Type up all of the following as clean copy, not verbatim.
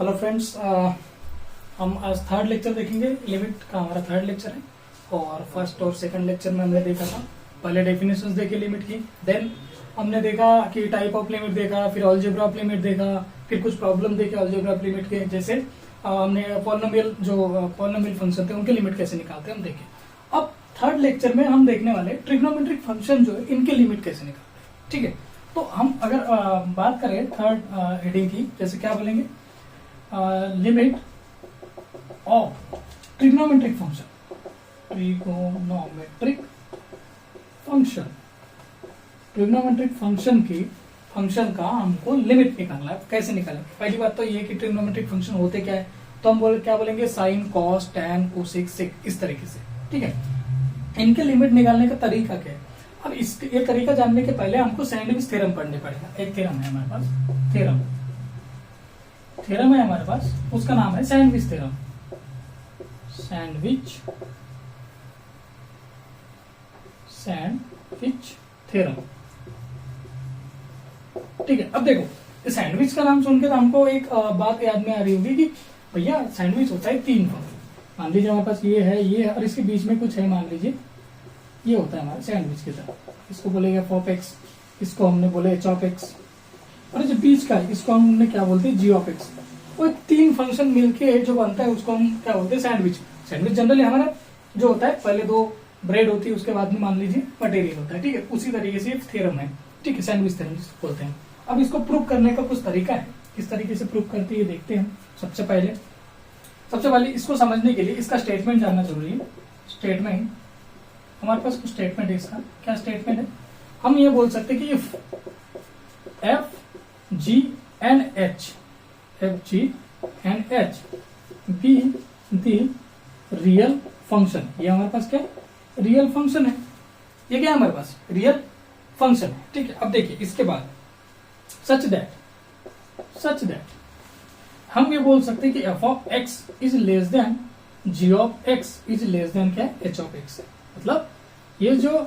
Hello friends, हम आज third lecture देखेंगे। लिमिट का हमारा थर्ड लेक्चर है और फर्स्ट और सेकंड लेक्चर में हमने देखा था, पहले डेफिनेशंस देखे लिमिट की, देन हमने देखा कि टाइप ऑफ लिमिट देखा, फिर अलजेब्रा ऑफ लिमिट देखा, फिर कुछ प्रॉब्लम देखे अलजेब्रा ऑफ लिमिट के, जैसे हमने पॉलिनोमियल फंक्शन थे उनके लिमिट कैसे निकालते हैं हम देखे। अब थर्ड लेक्चर में हम देखने वाले ट्रिग्नोमेट्रिक फंक्शन जो है इनके लिमिट कैसे निकालते हैं। ठीक है, तो हम अगर बात करें थर्ड हेडिंग की, जैसे क्या बोलेंगे, limit of trigonometric function, trigonometric function, trigonometric function का हमको लिमिट निकालना है। कैसे निकालेंगे? पहली बात तो ये कि ट्रिग्नोमेट्रिक फंक्शन होते क्या है, तो हम क्या बोलेंगे, साइन, कॉस, टैन, कोसेक, सेक, इस तरीके से। ठीक है, इनके लिमिट निकालने का तरीका क्या है? अब ये तरीका जानने के पहले हमको सैंडविच थ्योरम पढ़ने पड़ेगा। एक थ्योरम है हमारे पास, थ्योरम है हमारे पास, उसका नाम है सैंडविच थ्योरम। Sandwich theorem. ठीक है, अब देखो सैंडविच का नाम सुनकर तो हमको एक बात याद में आ रही होगी कि भैया सैंडविच होता है तीन फंक्शन। मान लीजिए हमारे पास ये है और इसके बीच में कुछ है, मान लीजिए ये होता है हमारा सैंडविच की तरह। इसको बोलेगा एफ ऑफ एक्स, इसको हमने बोले एच ऑफ एक्स, और जो बीच का है इसको हमने क्या बोलते हैं, जी ऑफ एक्स। वो तीन फंक्शन मिलके जो बनता है उसको हम क्या बोलते हैं, सैंडविच। सैंडविच जनरली हमारा जो होता है, पहले दो ब्रेड होती है, उसके बाद में मान लीजिए मटेरियल होता है। ठीक है, उसी तरीके से थ्योरम है। ठीक है, सैंडविच थ्योरम जिसको बोलते हैं। अब इसको प्रूव करने का कुछ तरीका है, किस तरीके से प्रूव करते हैं देखते हैं। सबसे पहले इसको समझने के लिए इसका स्टेटमेंट जानना जरूरी है। स्टेटमेंट, हमारे पास कुछ स्टेटमेंट है। इसका क्या स्टेटमेंट है? हम ये बोल सकते हैं कि if F G and H be the real function, ये हमारे पास क्या रियल फंक्शन है। ये क्या है हमारे पास, रियल फंक्शन है। ठीक है, अब देखिए इसके बाद सच दैट हम ये बोल सकते हैं कि f of x is less than g of x is less than क्या है, एच ऑफ एक्स। मतलब ये जो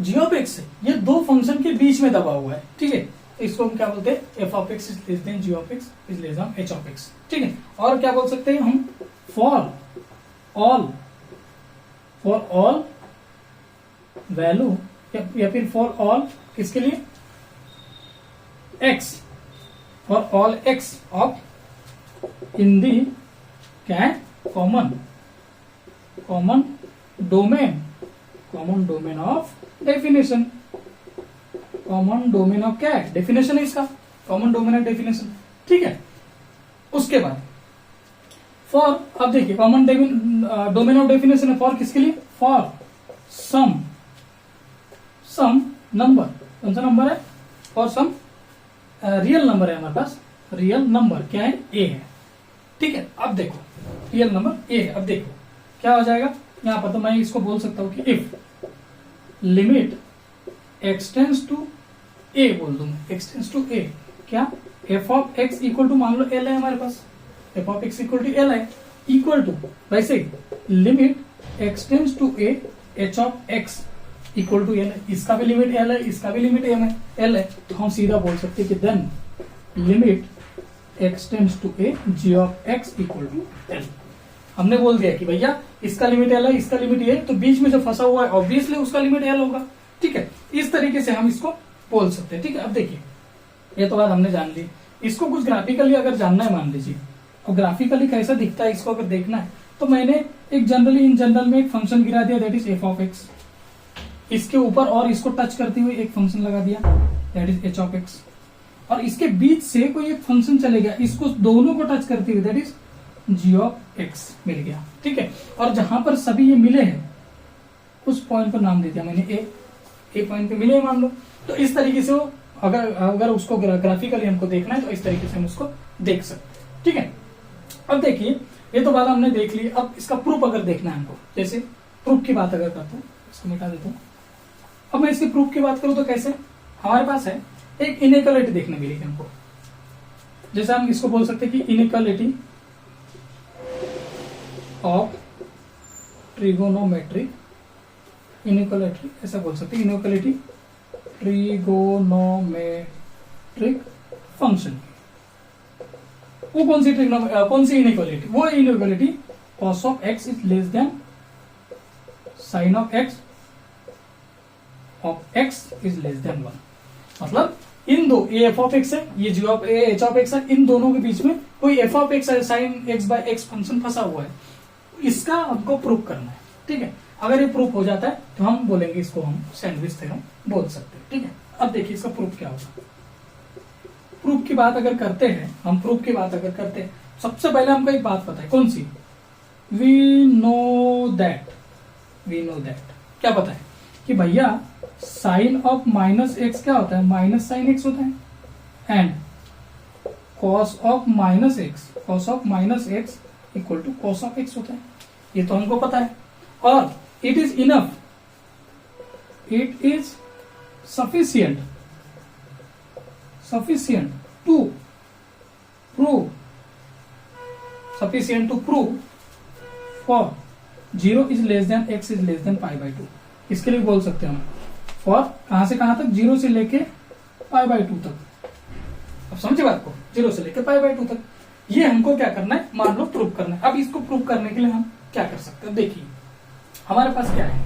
जी ऑफ एक्स है ये दो फंक्शन के बीच में दबा हुआ है। ठीक है, इसको हम क्या बोलते हैं, f of x is less than g of x is less than h of x. ठीक है, और क्या बोल सकते हैं हम, फॉर ऑल वैल्यू, या फिर फॉर ऑल किसके लिए, x, for all x of in D क्या है, common domain of definition. Common domain of क्या है, डेफिनेशन है इसका, कॉमन डोमेन ऑफ डेफिनेशन। ठीक है, उसके बाद फॉर, अब देखिए कॉमन डोमेन ऑफ डेफिनेशन है फॉर किसके लिए, फॉर सम नंबर, कौन सा नंबर है, फॉर सम रियल नंबर है हमारे पास, रियल नंबर क्या है, ए है। ठीक है, अब देखो रियल नंबर ए है। अब देखो क्या हो जाएगा यहां पर, तो मैं इसको बोल सकता हूं कि if limit x tends to A, बोल दूं एक्सटेंड्स टू ए, क्या F of x equal to, मान लो एल है हमारे पास, F of x equal to L है, इक्वल टू वैसे limit x tends to A H of x equal to L है। इसका भी लिमिट एल है, इसका भी लिमिट एल है, तो हम सीधा बोल सकते हैं कि then limit x tends to a g of x equal to l. हमने बोल दिया कि भैया इसका लिमिट एल है, इसका लिमिट ए, तो बीच में जो फंसा हुआ है ऑब्वियसली उसका लिमिट एल होगा। ठीक है, इस तरीके से हम इसको बोल सकते हैं। ठीक है, अब देखिए ये तो बात हमने जान ली। इसको कुछ ग्राफिकली अगर जानना है, मान लीजिए, और ग्राफिकली कैसा दिखता है इसको अगर देखना है, तो मैंने एक इन जनरल में एक फंक्शन गिरा दिया, that is F of x. इसके ऊपर और इसको टच करते हुए एक फंक्शन लगा दिया, that is H of x, और इसके बीच से कोई एक फंक्शन चलेगा, इसको दोनों को टच करते हुए that is G of x मिल गया। ठीक है, और जहां पर सभी ये मिले हैं उस पॉइंट पर नाम दे दिया मैंने ए पॉइंट पे मिले मान लो। तो इस तरीके से वो अगर उसको ग्राफिकली हमको देखना है तो इस तरीके से हम उसको देख सकते हैं। ठीक है, अब देखिए ये तो बात हमने देख ली। अब इसका प्रूफ अगर देखना है हमको, जैसे प्रूफ की बात अगर करता हूँ, इसको मिटा देता हूँ। अब मैं इसकी प्रूफ की बात करूं तो कैसे, हमारे पास है एक इनइक्वालिटी देखने के लिए हमको, जैसे हम इसको बोल सकते हैं कि इनइक्वालिटी ऑफ ट्रिगोनोमेट्रिक, इनइक्वालिटी ऐसा बोल सकते हैं, इनइक्वालिटी ट्रिगोनोमेट्रिक फंक्शन। वो कौन सी इनइक्वालिटी, वो inequality cos of x is less than sine of x is less than 1। मतलब इन दो, ये एफ ऑफ एक्स है, ये g of h of x है, इन दोनों के बीच में कोई f of x sine x by x function फंसा हुआ है, इसका हमको प्रूफ करना है। ठीक है, अगर ये प्रूफ हो जाता है तो हम बोलेंगे इसको हम सैंडविच थ्योरम बोल सकते हैं। ठीक है, अब देखिए इसका प्रूफ क्या होगा। प्रूफ की बात अगर करते हैं हम, प्रूफ की बात अगर करते हैं, सबसे पहले हमको एक बात पता है, कौन सी, वी नो दैट क्या पता है कि भैया साइन ऑफ माइनस एक्स क्या होता है, माइनस साइन एक्स होता है, and cos of minus x equal to cos of x होता है। ये तो हमको पता है, और it is enough, it is sufficient to prove for 0 is less than x is less than pi by 2। इसके लिए बोल सकते हैं हम फॉर कहां से कहां तक, 0 से लेके पाई बाई 2 तक। अब समझे बात को, 0 से लेके पाई बाई 2 तक, ये हमको क्या करना है, मान लो प्रूव करना है। अब इसको प्रूव करने के लिए हम क्या कर सकते हैं, देखिए हमारे पास क्या है।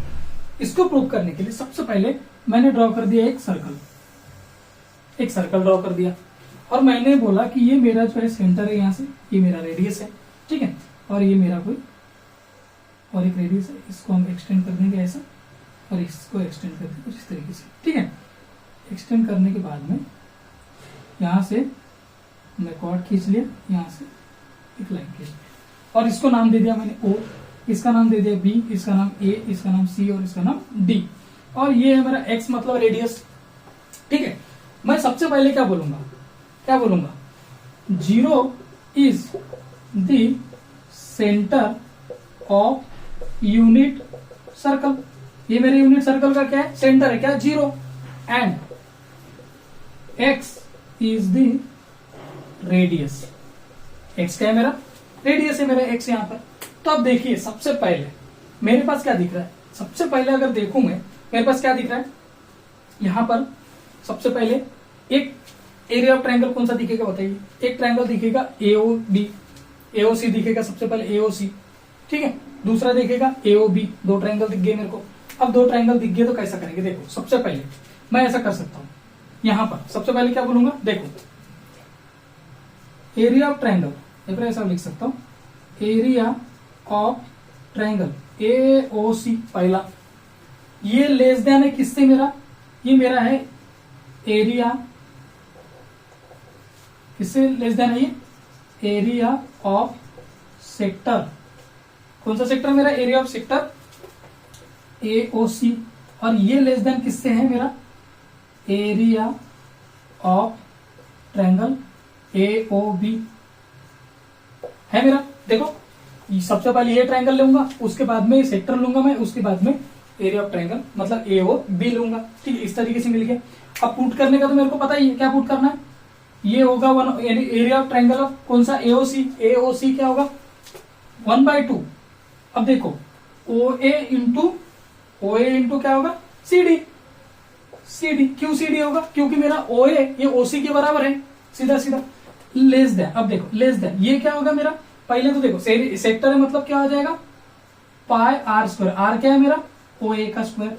इसको प्रूव करने के लिए सबसे पहले मैंने ड्रॉ कर दिया एक सर्कल ड्रॉ कर दिया, और मैंने बोला कि ये मेरा जो है सेंटर है, यहां से ये मेरा रेडियस है। ठीक है, और ये मेरा कोई और एक रेडियस है, इसको हम एक्सटेंड कर देंगे ऐसा, और इसको एक्सटेंड कर देंगे कुछ इस तरीके से। ठीक है, एक्सटेंड करने के बाद में यहां से मैं कॉर्ड खींच लिया, यहां से एक लाइन खींच लिया, और इसको नाम दे दिया मैंने O, इसका नाम दे दिया B, इसका नाम A, इसका नाम C और इसका नाम D, और ये है मेरा X मतलब रेडियस। ठीक है, मैं सबसे पहले क्या बोलूंगा 0 is the centre of unit circle. ये मेरे यूनिट सर्कल का क्या है, सेंटर है क्या, 0, and X is the radius. X क्या है, मेरा रेडियस है, मेरा X यहां पर। तो अब देखिए सबसे पहले मेरे पास क्या दिख रहा है, सबसे पहले अगर देखूं मैं, मेरे पास क्या दिख रहा है, यहां पर सबसे पहले एक एरिया ऑफ ट्रायंगल कौन सा दिखेगा बताइए, एक ट्रायंगल दिखेगा AOC दिखेगा, सबसे पहले AOC। ठीक है, दूसरा दिखेगा AOB, 2 ट्रायंगल दिख गए मेरे को। अब 2 ट्रायंगल दिख गए तो कैसा करेंगे, देखो सबसे पहले मैं ऐसा कर सकता हूं, यहां पर सबसे पहले क्या बोलूंगा, देखो एरिया ऑफ ट्रायंगल, ऐसा लिख सकता हूं, एरिया ऑफ ट्रायंगल AOC पहला, ये लेस देन है किससे, मेरा ये मेरा है एरिया, किससे लेस देन है, ये एरिया ऑफ सेक्टर, कौन सा सेक्टर मेरा, एरिया ऑफ सेक्टर AOC, और ये लेस देन किससे है, मेरा एरिया ऑफ ट्रायंगल AOB है मेरा। देखो सबसे पहले ये ट्रायंगल लूंगा, उसके बाद में सेक्टर लूंगा मैं, उसके बाद में एरिया ऑफ ट्रायंगल मतलब AOB लूंगा। ठीक है, इस तरीके से मिल गया। अब पुट करने का तो मेरे को पता ही है क्या पुट करना है, ये होगा एरिया ऑफ ट्रायंगल ऑफ कौन सा, AOC क्या होगा 1/2। अब देखो OA इंटू क्या होगा, CD क्यों CD होगा, क्योंकि मेरा OA ये OC के बराबर है, सीधा सीधा। लेस देन, अब देखो लेस देन ये क्या होगा मेरा, पहले तो देखो सेक्टर है मतलब क्या हो जाएगा, पाई R², R क्या है मेरा, OA का स्क्वायर,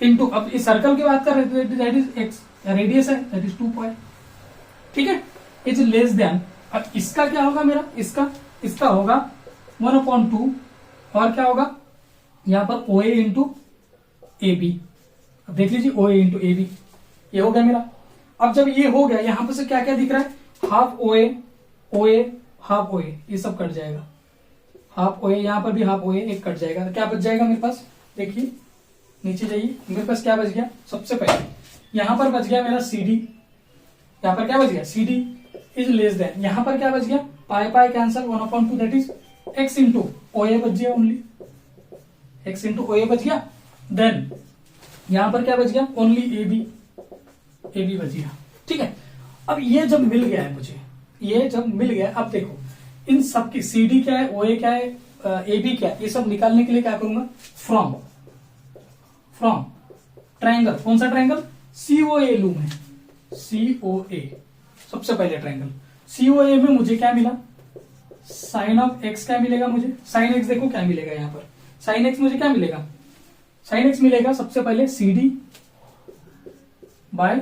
इंटू, अब इस सर्कल की बात कर रहे थे, दैट इज X, रेडियस है, दैट इज 2 पाई। ठीक है, इज लेस देन, अब इसका क्या होगा मेरा, इसका होगा 1/2, और क्या होगा यहां पर OA इंटू AB। अब देख लीजिए OA इंटू AB, ये हो गया मेरा। अब जब ये हो गया, यहां पर से क्या क्या दिख रहा है, हाफ OA हाफ OA, ये सब कट जाएगा, हाफ OA, यहां पर भी हाफ OA, एक कट जाएगा, तो क्या बच जाएगा मेरे पास, देखिए नीचे जाइए, मेरे पास क्या बच गया, सबसे पहले यहां पर बच गया मेरा CD, यहां पर क्या बच गया, CD इज लेस देन, यहां पर क्या बच गया, पाई cancel, 1/2, that is X into OA बच गया, ओनली X इंटू OA बच गया। देन यहां पर क्या बच गया, ओनली AB बच गया। ठीक है, अब ये जब मिल गया है मुझे, ये जब मिल गया, अब देखो इन सब की CD क्या है, OA क्या है, AB क्या है, ये सब निकालने के लिए क्या करूंगा, फ्रॉम ट्रायंगल, कौन सा ट्रायंगल, COA लू मैं, COA सबसे पहले ट्रायंगल, COA में मुझे क्या मिला, साइन ऑफ एक्स क्या मिलेगा मुझे, साइन एक्स देखो क्या मिलेगा यहां पर, साइन एक्स मुझे क्या मिलेगा, साइन एक्स मिलेगा सबसे पहले CD by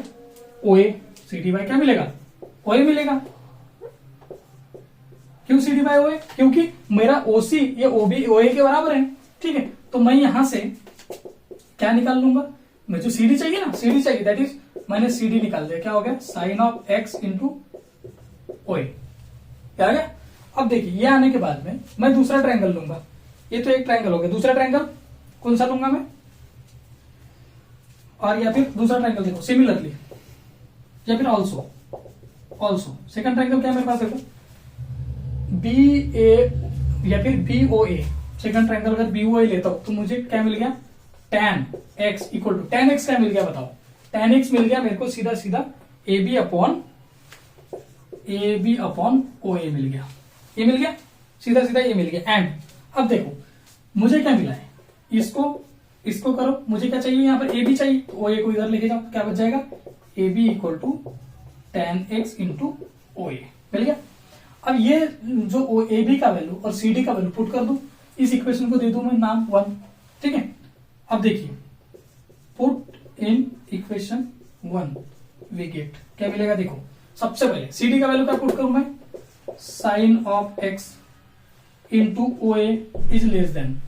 OA, CD by क्या मिलेगा, OA मिलेगा। क्यों CD बाय OA, क्योंकि मेरा OC ये OB OA के बराबर है, ठीक है। तो मैं यहां से क्या निकाल लूंगा, मुझे CD चाहिए ना, CD चाहिए, दैट इज मैंने CD निकाल दिया, क्या हो गया, sine of x into OA, क्या आ गया। अब देखिए ये आने के बाद में मैं दूसरा ट्रायंगल लूंगा, ये तो एक ट्रायंगल हो गया, दूसरा ट्रायंगल कौन सा लूंगा मैं, और या फिर दूसरा ट्रायंगल देखो सिमिलरली, या फिर ऑल्सो, ऑल्सो सेकंड ट्रायंगल क्या है मेरे पास देखो, BA या फिर BOA, सेकंड ट्रायंगल अगर BOA लेता हूं तो मुझे क्या मिल गया, tan x equal to, tan x क्या मिल गया बताओ, tan x मिल गया मेरे को सीधा सीधा AB अपॉन OA मिल गया, ये मिल गया सीधा सीधा, ये मिल गया। एंड अब देखो मुझे क्या मिला है, इसको करो, मुझे क्या चाहिए यहाँ पर AB चाहिए, तो OA को इधर लेके जाओ, क्या बच जाएगा, AB equal to tan x into OA मिल गया। अब ये जो AB का वैल्यू और CD का वैल्यू पुट कर दूं, इस इक्वेशन को दे दूं मैं नाम 1, ठीक है। अब देखिए put in equation 1 we get क्या मिलेगा, देखो सबसे पहले CD का वैल्यू क्या पुट करूं मैं, sine of x into OA is less than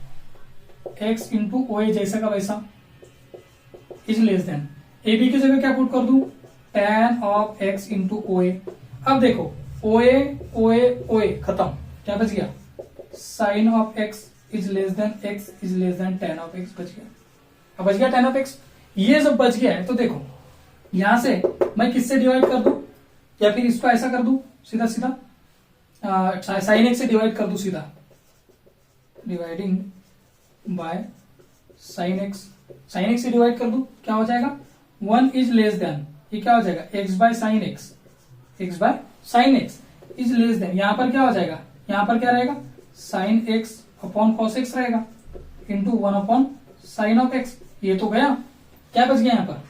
x into OA जैसा का वैसा इज लेस देन, AB की जगह क्या पुट कर दूं, tan of x into OA। अब देखो OA खत्म, क्या बच गया, sine of x is less than x is less than tan of x बच गया। अब बच गया tan ऑफ x, ये जब बच गया है तो देखो यहां से मैं किससे डिवाइड कर दूं, या फिर इसको ऐसा कर दूं सीधा सीधा, साइन एक्स से डिवाइड कर दूं सीधा, डिवाइडिंग बाय साइन एक्स से डिवाइड कर दूं, क्या हो जाएगा, 1 इज लेस देन, ये क्या हो जाएगा, x by sine x is less than, यहां पर क्या हो जाएगा, यहां पर क्या रहेगा, sine x upon cos x रहेगा into 1 upon sine of x, ये तो गया, क्या बच गया यहां पर,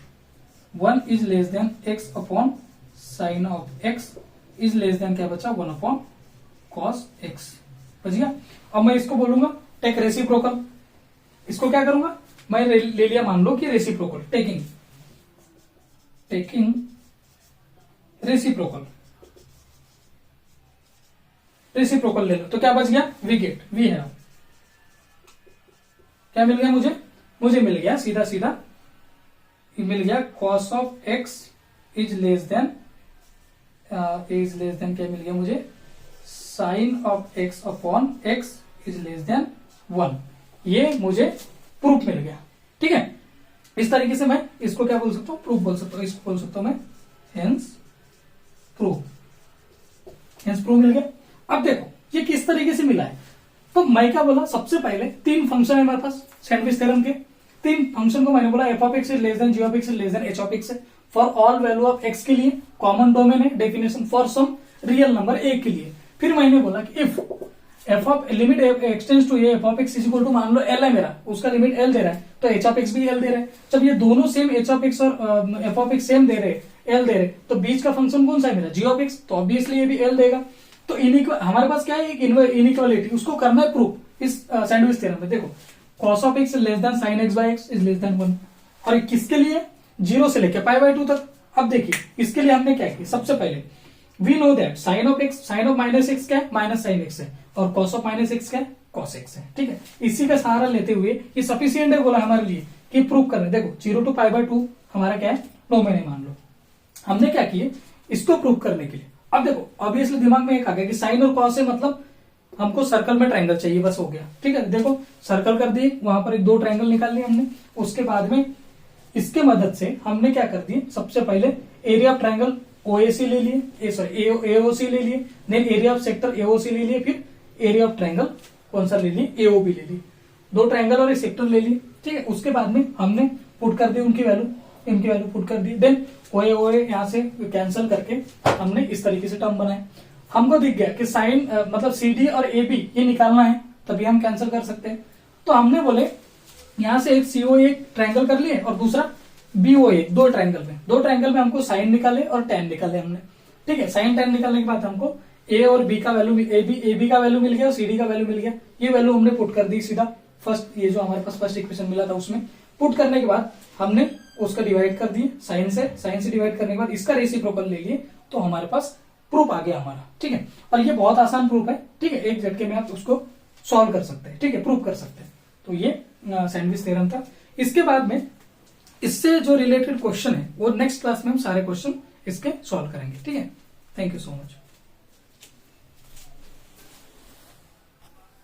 1 is less than x upon sine of x is less than क्या बचा, 1 अपॉन कॉस एक्स बच गया। अब मैं इसको बोलूंगा टेक रेसिप्रोकल, इसको क्या करूंगा, मैं ले लिया मान लो कि रेसिप्रोकल, टेकिंग रेसिप्रोकल ले लो, तो क्या बच गया, वी है, क्या मिल गया मुझे मिल गया सीधा सीधा मिल गया cos of x is less than क्या मिल गया मुझे, sine of x upon x is less than 1, ये मुझे प्रूफ मिल गया, ठीक है। इस तरीके से मैं इसको क्या बोल सकता हूं, प्रूफ बोल सकता हूं, इसको बोल सकता हूं मैं हेंस प्रूफ मिल गया। अब देखो ये किस तरीके से मिला है, तो मैं क्या बोला, सबसे पहले 3 फंक्शन है हमारे पास सैंडविच थ्योरम के, 3 फंक्शन को मैंने बोला f of x is less than, g of x is less than, h of x है for all value of x के लिए, कॉमन डोमेन है, definition for some real number a के लिए। फिर मैंने बोला कि if f of limit x tends to a f of x is equal to, मान लो एल है मेरा, उसका लिमिट एल दे रहा है, तो एच ऑफ एक्स भी एल दे रहा है। जब ये दोनों सेम एच ऑफ एक्स और एफ ऑफ एक्स सेम दे रहे, एल दे रहे, तो बीच का फंक्शन कौन सा है मेरा, जी ऑफ एक्स, तो ऑब्वियसली ये भी एल देगा। तो हमारे पास क्या है, एक इनइक्वालिटी, उसको करना है प्रूफ इस सैंडविच थ्योरम में। देखो cos of x less than sine x by x is less than 1, और किसके लिए, 0 से लेकर π/2 तक। अब देखिए इसके लिए हमने क्या किया, सबसे पहले we know that sine of minus x क्या है, माइनस साइन एक्स है, और कॉस ऑफ माइनस एक्स क्या है, कॉस एक्स है, ठीक है। इसी का सहारा लेते हुए ये सफिशियंट है बोला हमारे लिए कि प्रूव करना। देखो 0 to π/2 हमारा क्या है, डोमेन है मान लो। हमने क्या किए, इसको प्रूव करने के लिए, अब देखो ऑब्वियसली दिमाग में एक आ गया कि साइन और कॉस है, मतलब हमको सर्कल में ट्रायंगल चाहिए, बस हो गया, ठीक है। देखो सर्कल कर दिए, वहां पर 2 ट्रायंगल निकाल लिए हमने। उसके बाद में इसके मदद से हमने क्या कर दिए, सबसे पहले एरिया ऑफ ट्रायंगल OAC ले लिए, AOC ले लिए, then area of sector AOC ले लिए, फिर एरिया ऑफ ट्रायंगल कौन सा ले लिए, AOB ले लिए। 2 ट्रायंगल और एक सेक्टर ले लिए, ठीक है। उसके बाद में हमने पुट कर दी इनकी वैल्यू पुट कर दी, देन OA यहां से कैंसिल करके हमने इस तरीके से टर्म बनाए। हमको दिख गया कि साइन मतलब CD और AB ये निकालना है, तभी हम कैंसिल कर सकते हैं। तो हमने बोले यहां से एक COA ट्रायंगल कर लिए और दूसरा BOA, 2 ट्रायंगल में हमको साइन निकाले और tan निकाले हमने। ठीक है। साइन टेन निकालने के बाद हमको ए और बी का वैल्यू, ए बी का वैल्यू मिल गया और सी डी का वैल्यू मिल गया। ये वैल्यू हमने पुट कर दी सीधा फर्स्ट, ये जो हमारे पास फर्स्ट इक्वेशन मिला था उसमें पुट करने के बाद हमने उसका डिवाइड कर दिए साइन से डिवाइड करने के बाद इसका रेसिप्रोकल ले लिए, तो हमारे पास प्रूफ आ गया हमारा। ठीक है, और ये बहुत आसान प्रूफ है। ठीक है, एक झटके में आप उसको सॉल्व कर सकते हैं। ठीक है, प्रूफ कर सकते हैं। तो ये सैंडविच थ्योरम था। इसके बाद में इससे जो रिलेटेड क्वेश्चन है वो नेक्स्ट क्लास में हम सारे क्वेश्चन इसके सॉल्व करेंगे। ठीक है, थैंक यू सो मच।